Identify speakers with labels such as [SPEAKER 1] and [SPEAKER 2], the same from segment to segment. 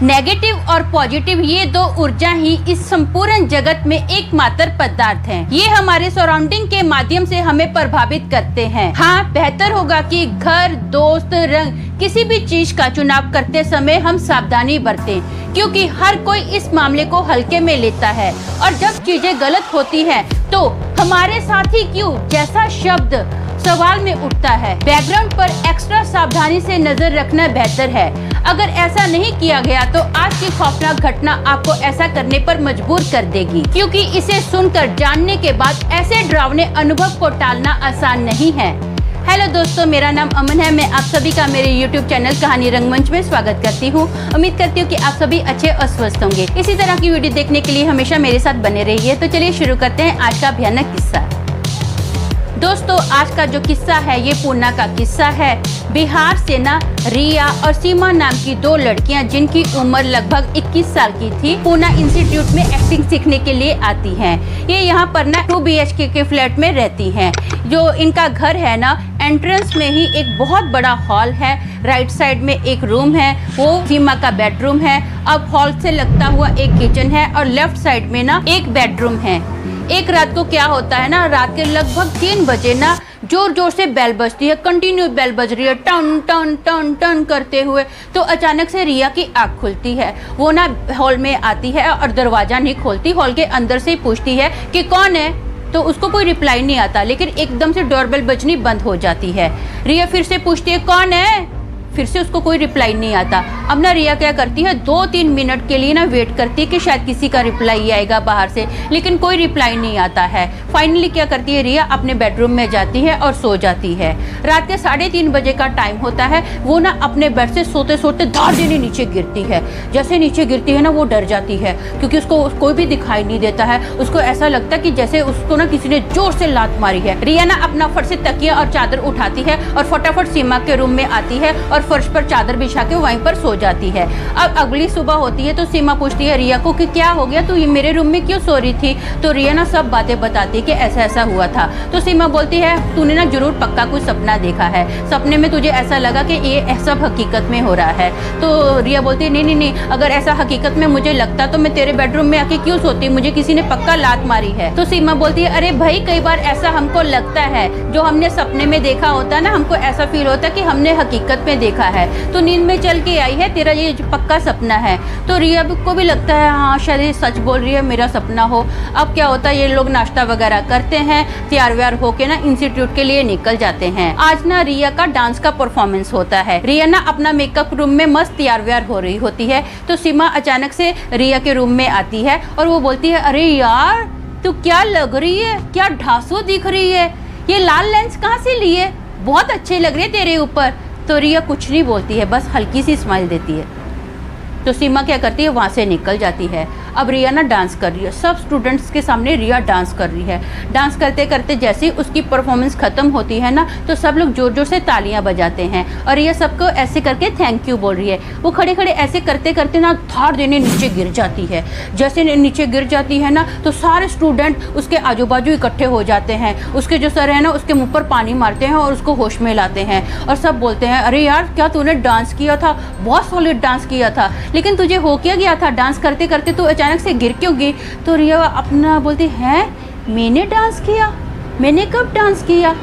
[SPEAKER 1] Negative और positive ये दो ऊर्जा ही इस संपूर्ण जगत में एकमात्र पदार्थ हैं। ये हमारे सराउंडिंग के माध्यम से हमें प्रभावित करते हैं। हाँ, बेहतर होगा कि घर, दोस्त, रंग, किसी भी चीज का चुनाव करते समय हम सावधानी बरतें, क्योंकि हर कोई इस मामले को हल्के में लेता है और जब चीजें गलत होती हैं तो हमारे साथ ही क्यों जैसा शब्द सवाल में उठता है। बैकग्राउंड पर एक्स्ट्रा सावधानी से नजर रखना बेहतर है। अगर ऐसा नहीं किया गया तो आज की खौफनाक घटना आपको ऐसा करने पर मजबूर कर देगी, क्योंकि इसे सुनकर जानने के बाद ऐसे डरावने अनुभव को टालना आसान नहीं है। हेलो दोस्तों, मेरा नाम अमन है। मैं आप सभी का मेरे YouTube चैनल कहानी रंगमंच में स्वागत करती हूँ। उम्मीद करती हूँ कि आप सभी अच्छे और स्वस्थ होंगे। इसी तरह की वीडियो देखने के लिए हमेशा मेरे साथ बने रहिए। तो चलिए शुरू करते हैं आज का भयानक किस्सा। दोस्तों, आज का जो किस्सा है ये पूना का किस्सा है। बिहार से ना रिया और सीमा नाम की दो लड़कियां जिनकी उम्र लगभग 21 साल की थी, पूना इंस्टीट्यूट में एक्टिंग सीखने के लिए आती हैं। ये यहाँ पर ना 2 BHK के फ्लैट में रहती हैं। जो इनका घर है ना, एंट्रेंस में ही एक बहुत बड़ा हॉल है। राइट साइड में एक रूम है, वो सीमा का बेडरूम है। अब हॉल से लगता हुआ एक किचन है और लेफ्ट साइड में ना एक बेडरूम है। एक रात को क्या होता है ना, रात के लगभग 3 बजे ना जोर जोर से बेल बजती है। कंटिन्यू बेल बज रही है, टन टन टन टन करते हुए। तो अचानक से रिया की आँख खुलती है। वो ना हॉल में आती है और दरवाजा नहीं खोलती, हॉल के अंदर से ही पूछती है कि कौन है। तो उसको कोई रिप्लाई नहीं आता, लेकिन एकदम से डोरबेल बजनी बंद हो जाती है। रिया फिर से पूछती है कौन है, फिर से उसको कोई रिप्लाई नहीं आता। अब ना रिया क्या करती है, 2-3 मिनट के लिए ना वेट करती है कि शायद किसी का रिप्लाई आएगा बाहर से, लेकिन कोई रिप्लाई नहीं आता है। फाइनली क्या करती है, रिया अपने बेडरूम में जाती है और सो जाती है। रात के 3:30 बजे का टाइम होता है। वो ना अपने बेड से सोते सोते धाड़ देने नीचे गिरती है। जैसे नीचे गिरती है ना, वो डर जाती है, क्योंकि उसको कोई भी दिखाई नहीं देता है। उसको ऐसा लगता है कि जैसे उसको ना किसी ने जोर से लात मारी है। रिया ना अपना फट से तकिया और चादर उठाती है और फटाफट सीमा के रूम में आती है और फर्श पर चादर बिछा के वहीं पर सो जाती है। अब अगली सुबह होती है तो सीमा पूछती है रिया को कि क्या हो गया, तू ये मेरे रूम में क्यों सो रही थी। तो रिया ना सब बातें बताती है कि ऐसा ऐसा हुआ था। तो सीमा बोलती है तूने ना जरूर पक्का कुछ सपना देखा है, सपने में तुझे ऐसा लगा कि ये सब हकीकत में हो रहा है। तो रिया बोलती है नहीं, अगर ऐसा हकीकत में मुझे लगता तो मैं तेरे बेडरूम में आके क्यों सोती, मुझे किसी ने पक्का लात मारी है। तो सीमा बोलती है अरे भाई, कई बार ऐसा हमको लगता है, जो हमने सपने में देखा होता है ना, हमको ऐसा फील होता है कि हमने हकीकत में देखा है। तो नींद में चल के आई है, तेरा ये पक्का सपना है। तो रिया को भी लगता है हाँ शायद ये सच बोल रही है, मेरा सपना हो। अब क्या होता है, ये लोग नाश्ता वगैरह करते हैं, तैयार व्यार होके ना इंस्टीट्यूट के लिए निकल जाते हैं। आज ना रिया का डांस का परफॉर्मेंस होता है। रिया ना अपना मेकअप रूम में मस्त तैयार व्यार हो रही होती है। तो सीमा अचानक से रिया के रूम में आती है और वो बोलती है अरे यार, तू क्या लग रही है, क्या ढासू दिख रही है, ये लाल लेंस कहाँ से लिए, बहुत अच्छे लग रहे तेरे ऊपर। तो रिया कुछ नहीं बोलती है, बस हल्की सी स्माइल देती है। तो सीमा क्या करती है, वहाँ से निकल जाती है। अब रिया ना डांस कर रही है, सब स्टूडेंट्स के सामने रिया डांस कर रही है। डांस करते करते जैसे ही उसकी परफॉर्मेंस खत्म होती है ना, तो सब लोग जोर जोर से तालियां बजाते हैं और रिया सबको ऐसे करके थैंक यू बोल रही है। वो खड़े खड़े ऐसे करते करते ना धाड़ देने नीचे गिर जाती है। जैसे नीचे गिर जाती है ना, तो सारे स्टूडेंट उसके आजू बाजू इकट्ठे हो जाते हैं। उसके जो सर है ना, उसके मुँह पर पानी मारते हैं और उसको होश में लाते हैं और सब बोलते हैं अरे यार, क्या तूने डांस किया था, बहुत सॉलिड डांस किया था, लेकिन तुझे हो क्या गया था, डांस करते करते तो अचानक से गिर क्यों गई। तो रिया अपना बोलती है मैंने डांस किया, मैंने कब डांस किया।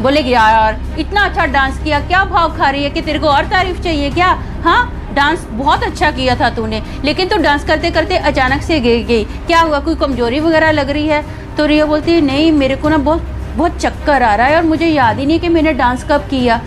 [SPEAKER 1] बोलेगी यार इतना अच्छा डांस किया, क्या भाव खा रही है कि तेरे को और तारीफ चाहिए क्या। हाँ, डांस बहुत अच्छा किया था तूने, लेकिन तू डांस करते करते अचानक से गिर गई, क्या हुआ, कोई कमजोरी वगैरह लग रही है। तो रिया बोलती है नहीं, मेरे को ना बहुत चक्कर आ रहा है और मुझे याद ही नहीं कि मैंने डांस कब किया।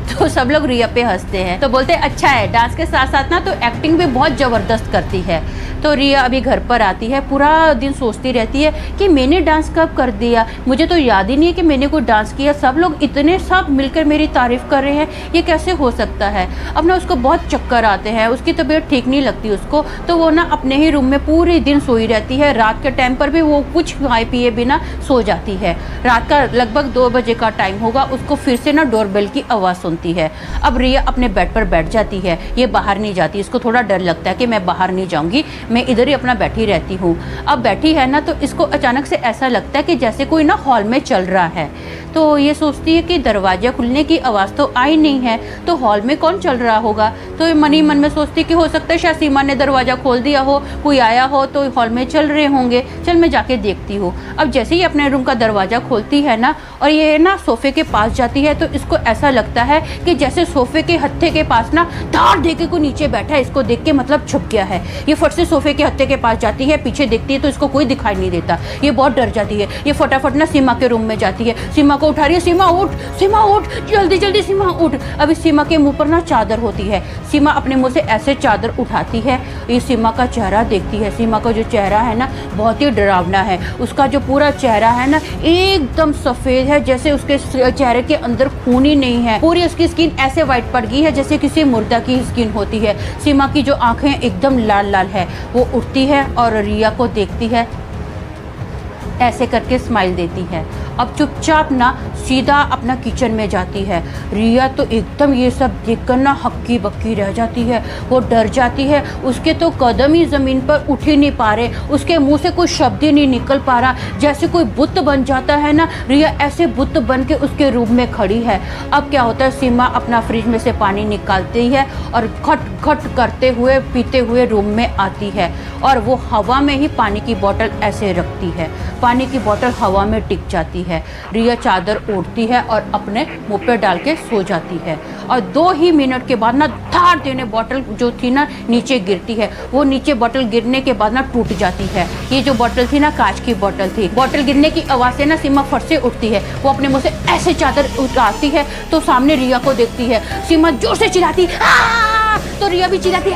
[SPEAKER 1] तो सब लोग रिया पे हंसते हैं। तो बोलते हैं अच्छा है, डांस के साथ साथ ना तो एक्टिंग भी बहुत ज़बरदस्त करती है। तो रिया अभी घर पर आती है, पूरा दिन सोचती रहती है कि मैंने डांस कब कर दिया, मुझे तो याद ही नहीं है कि मैंने कोई डांस किया। सब लोग इतने सब मिलकर मेरी तारीफ़ कर रहे हैं, ये कैसे हो सकता है। अब ना उसको बहुत चक्कर आते हैं, उसकी तबीयत ठीक नहीं लगती उसको। तो वो ना अपने ही रूम में पूरे दिन सोई रहती है। रात के टाइम पर भी वो कुछ खाए पिए बिना सो जाती है। रात का लगभग 2 बजे का टाइम होगा, उसको फिर से ना डोरबेल की आवाज़ सुनती जाती है। अब रिया अपने बेड पर बैठ जाती है, ये बाहर नहीं जाती, इसको थोड़ा डर लगता है कि मैं बाहर नहीं जाऊंगी, मैं इधर ही अपना बैठी रहती हूँ। अब बैठी है ना, तो इसको अचानक से ऐसा लगता है कि जैसे कोई ना हॉल में चल रहा है। तो ये सोचती है कि दरवाजा खुलने की आवाज़ तो आई नहीं है, तो हॉल में कौन चल रहा होगा। तो मन ही मन में सोचती है कि हो सकता है शायद सीमा ने दरवाज़ा खोल दिया हो, कोई आया हो तो हॉल में चल रहे होंगे, चल मैं जाके देखती हूँ। अब जैसे ही अपने रूम का दरवाज़ा खोलती है ना, और ये ना सोफ़े के पास जाती है, तो इसको ऐसा लगता है कि जैसे सोफ़े के हत्थे के पास ना धार देके को नीचे बैठा है, इसको देख के मतलब छुप गया है। ये फट से सोफ़े के हत्थे के पास जाती है, पीछे देखती है तो इसको कोई दिखाई नहीं देता, ये बहुत डर जाती है। ये फटाफट ना सीमा के रूम में जाती है, सीमा को उठा रही है, सीमा उठ, सीमा उठ, जल्दी जल्दी सीमा उठ। अभी सीमा के मुंह पर ना चादर होती है, सीमा अपने मुंह से ऐसे चादर उठाती है, ये सीमा का चेहरा देखती है। सीमा का जो चेहरा है ना बहुत ही डरावना है, उसका जो पूरा चेहरा है ना एकदम सफ़ेद है, जैसे उसके चेहरे के अंदर खून ही नहीं है, पूरी उसकी स्किन ऐसे वाइट पड़ गई है जैसे किसी मुर्दा की स्किन होती है। सीमा की जो आंखें एकदम लाल लाल है, वो उठती है और रिया को देखती है, ऐसे करके स्माइल देती है। अब चुपचाप ना सीधा अपना किचन में जाती है। रिया तो एकदम ये सब देखकर ना हक्की बक्की रह जाती है, वो डर जाती है, उसके तो कदम ही ज़मीन पर उठ ही नहीं पा रहे, उसके मुंह से कोई शब्द ही नहीं निकल पा रहा, जैसे कोई बुत बन जाता है ना, रिया ऐसे बुत बन के उसके रूम में खड़ी है। अब क्या होता है, सीमा अपना फ्रिज में से पानी निकालती है और खट खट करते हुए पीते हुए रूम में आती है, और वो हवा में ही पानी की बोतल ऐसे रखती है, पानी की बोतल हवा में टिक जाती है। रिया चादर ओढ़ती है और अपने मुंह पे डाल के सो जाती है, और 2 ही मिनट के बाद ना धार देने बोतल जो थी ना नीचे गिरती है। वो नीचे बोतल गिरने के बाद ना टूट जाती है। ये जो बोतल थी ना कांच की बोतल थी, बोतल गिरने की आवाज़ से ना सीमा फट से उठती है, वो अपने मुंह से ऐसे चादर उतारती है तो सामने रिया को देखती है। सीमा जोर से चिल्लाती तो रिया भी चिल्लाती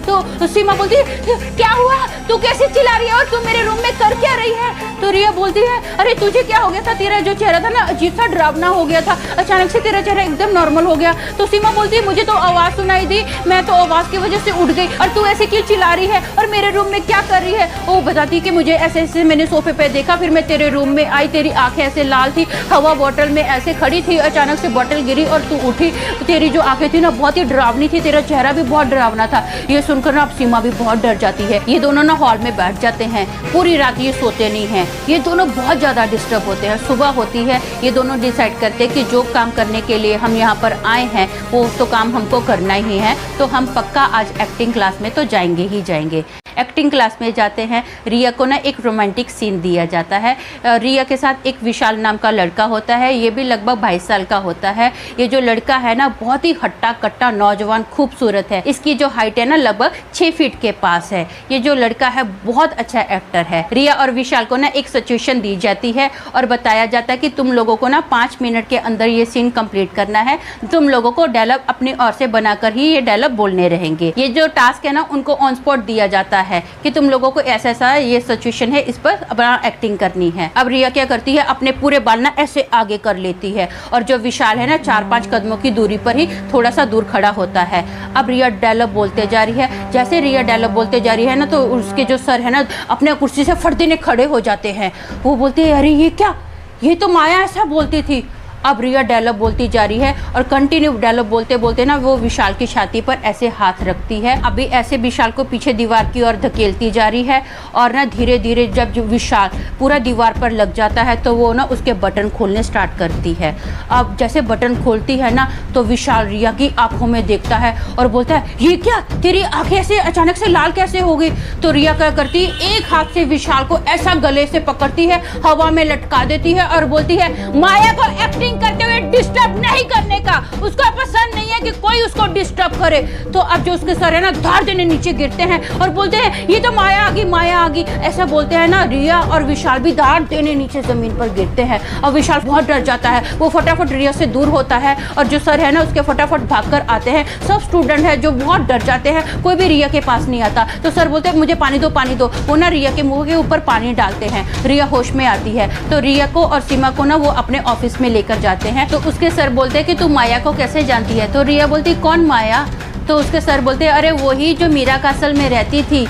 [SPEAKER 1] तो सीमा बोलती है क्या हुआ, तू कैसे चिल्ला रही है और तू मेरे रूम में कर क्या रही है। तो रिया बोलती है अरे तुझे क्या हो गया था, तेरा जो चेहरा था ना अजीब सा डरावना हो गया था, अचानक से तेरा चेहरा एकदम नॉर्मल हो गया। तो सीमा बोलती है मुझे तो आवाज़ सुनाई दी, मैं तो आवाज़ की वजह से उठ गई, और तू ऐसे क्यों चिल्ला रही है और मेरे रूम में क्या कर रही है। वो बताती कि मुझे ऐसे ऐसे मैंने सोफे पे देखा, फिर मैं तेरे रूम में आई, तेरी आंखें ऐसे लाल थी, हवा बोतल में ऐसे खड़ी थी, अचानक से बोतल गिरी और तू उठी, तेरी जो आंखें थी ना बहुत ही डरावनी थी, तेरा चेहरा भी बहुत डरावना था। ये सुनकर ना अब सीमा भी बहुत डर जाती है। ये दोनों ना हॉल में बैठ जाते हैं, पूरी रात ये सोते नहीं हैं, ये दोनों बहुत ज़्यादा डिस्टर्ब होते हैं। सुबह होती है, ये दोनों डिसाइड करते हैं कि जो काम करने के लिए हम यहाँ पर आए हैं वो तो काम हमको करना ही है, तो हम पक्का आज एक्टिंग क्लास में तो जाएंगे ही जाएंगे। एक्टिंग क्लास में जाते हैं, रिया को ना एक रोमांटिक सीन दिया जाता है। रिया के साथ एक विशाल नाम का लड़का होता है, ये भी लगभग 22 साल का होता है। ये जो लड़का है ना बहुत ही हट्टा कट्टा नौजवान खूबसूरत है, इसकी जो हाइट है ना लगभग 6 फीट के पास है। ये जो लड़का है बहुत अच्छा एक्टर है। रिया और विशाल को ना एक सिचुएशन दी जाती है और बताया जाता है कि तुम लोगों को ना 5 मिनट के अंदर ये सीन कंप्लीट करना है, तुम लोगों को डायलॉग अपनी ओर से बनाकर ही ये डायलॉग बोलने रहेंगे। ये जो टास्क है ना उनको ऑन स्पॉट दिया जाता है कि तुम लोगों को ऐसा ऐसा ये सिचुएशन है, इस पर अपना एक्टिंग करनी है। अब रिया क्या करती है, अपने पूरे बाल ना ऐसे आगे कर लेती है, और जो विशाल है ना 4-5 कदमों की दूरी पर ही थोड़ा सा दूर खड़ा होता है। अब रिया डायलॉग बोलते जा रही है, जैसे रिया डायलॉग बोलते जा रही है ना तो उसके जो सर है ना अपने कुर्सी से फट देने खड़े हो जाते हैं। वो बोलते हैं अरे ये क्या, ये तो माया ऐसा बोलती थी। अब रिया डायलॉग बोलती जा रही है और कंटिन्यू डायलॉग बोलते बोलते ना वो विशाल की छाती पर ऐसे हाथ रखती है। अभी ऐसे विशाल को पीछे दीवार की ओर धकेलती जा रही है, और ना धीरे धीरे जब विशाल पूरा दीवार पर लग जाता है तो वो ना उसके बटन खोलने स्टार्ट करती है। अब जैसे बटन खोलती है ना तो विशाल रिया की आंखों में देखता है और बोलता है ये क्या, तेरी आंखें ऐसे अचानक से लाल कैसे हो गई। तो रिया क्या करती है, एक हाथ से विशाल को ऐसा गले से पकड़ती है, हवा में लटका देती है और बोलती है माया को एक्टिंग करते हुए डिस्टर्ब नहीं करने का, उसको पसंद नहीं है कि कोई उसको डिस्टर्ब करे। तो अब जो उसके सर है ना धार देने नीचे गिरते हैं और बोलते हैं ये तो माया आ गई, माया आ गई, ऐसा बोलते हैं ना। रिया और विशाल भी धार देने नीचे जमीन पर गिरते हैं और विशाल बहुत डर जाता है, वो फटाफट रिया से दूर होता है और जो सर है ना उसके फटाफट भागकर आते हैं। सब स्टूडेंट है जो बहुत डर जाते हैं, कोई भी रिया के पास नहीं आता। तो सर बोलते हैं मुझे पानी दो, पानी दो। वो ना रिया के मुंह के ऊपर पानी डालते हैं, रिया होश में आती है। तो रिया को और सीमा को ना वो अपने ऑफिस में लेकर जाते हैं। तो उसके सर बोलते हैं कि तू माया को कैसे जानती है। तो रिया बोलती कौन माया। तो उसके सर बोलते हैं अरे वही जो मीरा कासल में रहती थी।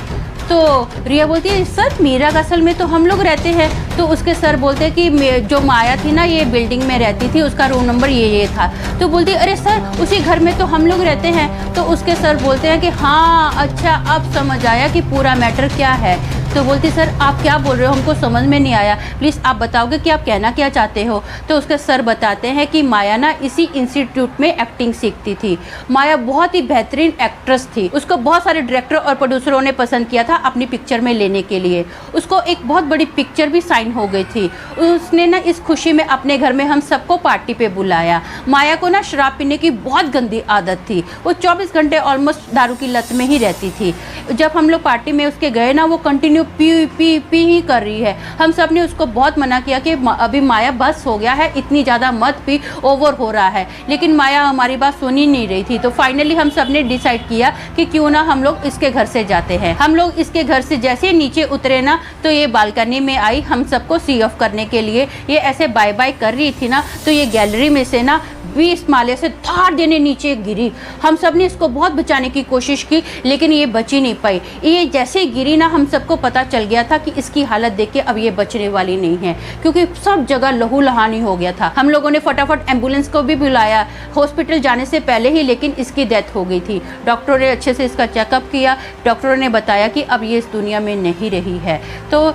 [SPEAKER 1] तो रिया बोलती है सर मीरा का असल में तो हम लोग रहते हैं। तो उसके सर बोलते हैं कि जो माया थी ना ये बिल्डिंग में रहती थी, उसका रूम नंबर ये था। तो बोलती अरे सर उसी घर में तो हम लोग रहते हैं। तो उसके सर बोलते हैं कि हाँ अच्छा अब समझ आया कि पूरा मैटर क्या है। तो बोलती सर आप क्या बोल रहे हो, हमको समझ में नहीं आया, प्लीज़ आप बताओगे कि आप कहना क्या चाहते हो। तो उसके सर बताते हैं कि माया ना इसी इंस्टीट्यूट में एक्टिंग सीखती थी। माया बहुत ही बेहतरीन एक्ट्रेस थी, उसको बहुत सारे डायरेक्टर और प्रोड्यूसरों ने पसंद किया था अपनी पिक्चर में लेने के लिए। उसको एक बहुत बड़ी पिक्चर भी साइन हो गई थी। उसने ना इस खुशी में अपने घर में हम सबको पार्टी पे बुलाया। माया को ना शराब पीने की बहुत गंदी आदत थी, वो 24 घंटे ऑलमोस्ट दारू की लत में ही रहती थी। जब हम लोग पार्टी में उसके गए ना वो कंटिन्यू पी ही कर रही है। हम सब ने उसको बहुत मना किया कि अभी माया बस हो गया है, इतनी ज़्यादा मत पी, ओवर हो रहा है, लेकिन माया हमारी बात सुन ही नहीं रही थी। तो फाइनली हम सब ने डिसाइड किया कि क्यों ना हम लोग इसके घर से जाते हैं। हम लोग इसके घर से जैसे नीचे उतरे ना तो ये बालकनी में आई हम सबको सी ऑफ करने के लिए। ये ऐसे बाय बाय कर रही थी ना तो ये गैलरी में से ना 20 माले से धाड़ देने नीचे गिरी। हम सब ने इसको बहुत बचाने की कोशिश की लेकिन ये बची नहीं पाई। ये जैसे गिरी ना हम सबको पता चल गया था कि इसकी हालत देख के अब ये बचने वाली नहीं है, क्योंकि सब जगह लहू लहानी हो गया था। हम लोगों ने फटाफट एम्बुलेंस को भी बुलाया हॉस्पिटल जाने से पहले ही, लेकिन इसकी डेथ हो गई थी। डॉक्टरों ने अच्छे से इसका चेकअप किया, डॉक्टरों ने बताया कि अब ये इस दुनिया में नहीं रही है। तो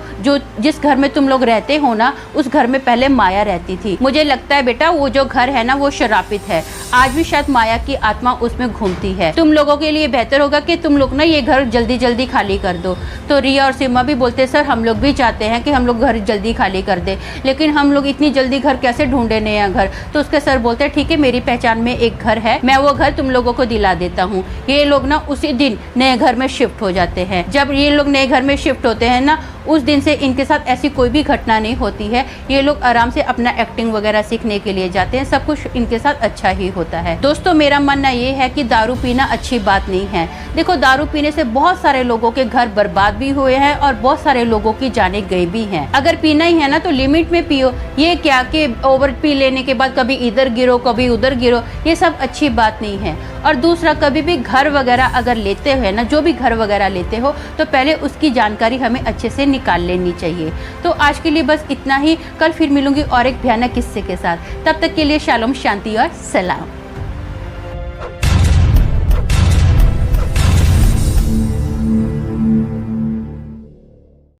[SPEAKER 1] जिस घर में तुम लोग रहते हो ना उस घर में पहले माया रहती थी। मुझे लगता है बेटा वो जो घर है ना वो शरापित है, आज भी शायद माया की आत्मा उसमें घूमती है। तुम लोगों के लिए बेहतर होगा कि तुम लोग ना ये घर जल्दी जल्दी खाली कर दो। तो रिया और सीमा भी बोलते सर हम लोग भी चाहते हैं कि हम लोग घर जल्दी खाली कर दे, लेकिन हम लोग इतनी जल्दी घर कैसे ढूंढे नया घर। तो उसके सर बोलते हैं ठीक है मेरी पहचान में एक घर है, मैं वो घर तुम लोगों को दिला देता हूँ। ये लोग ना उसी दिन नए घर में शिफ्ट हो जाते हैं। जब ये लोग नए घर में शिफ्ट होते हैं ना उस दिन से इनके साथ ऐसी कोई भी घटना नहीं होती है। ये लोग आराम से अपना एक्टिंग वगैरह सीखने के लिए जाते हैं, सब कुछ इनके साथ अच्छा ही होता है। दोस्तों मेरा मानना ये है कि दारू पीना अच्छी बात नहीं है। देखो दारू पीने से बहुत सारे लोगों के घर बर्बाद भी हुए हैं और बहुत सारे लोगों की जाने गई भी हैं। अगर पीना ही है ना तो लिमिट में पियो। ये क्या कि ओवर पी लेने के बाद कभी इधर गिरो कभी उधर गिरो, ये सब अच्छी बात नहीं है। और दूसरा कभी भी घर वगैरह अगर लेते हो ना, जो भी घर वगैरह लेते हो तो पहले उसकी जानकारी हमें अच्छे से निकाल लेनी चाहिए। तो आज के लिए बस इतना ही, कल फिर मिलूंगी और एक भयानक किस्से के साथ। तब तक के लिए शालोम, शांति और सलाम।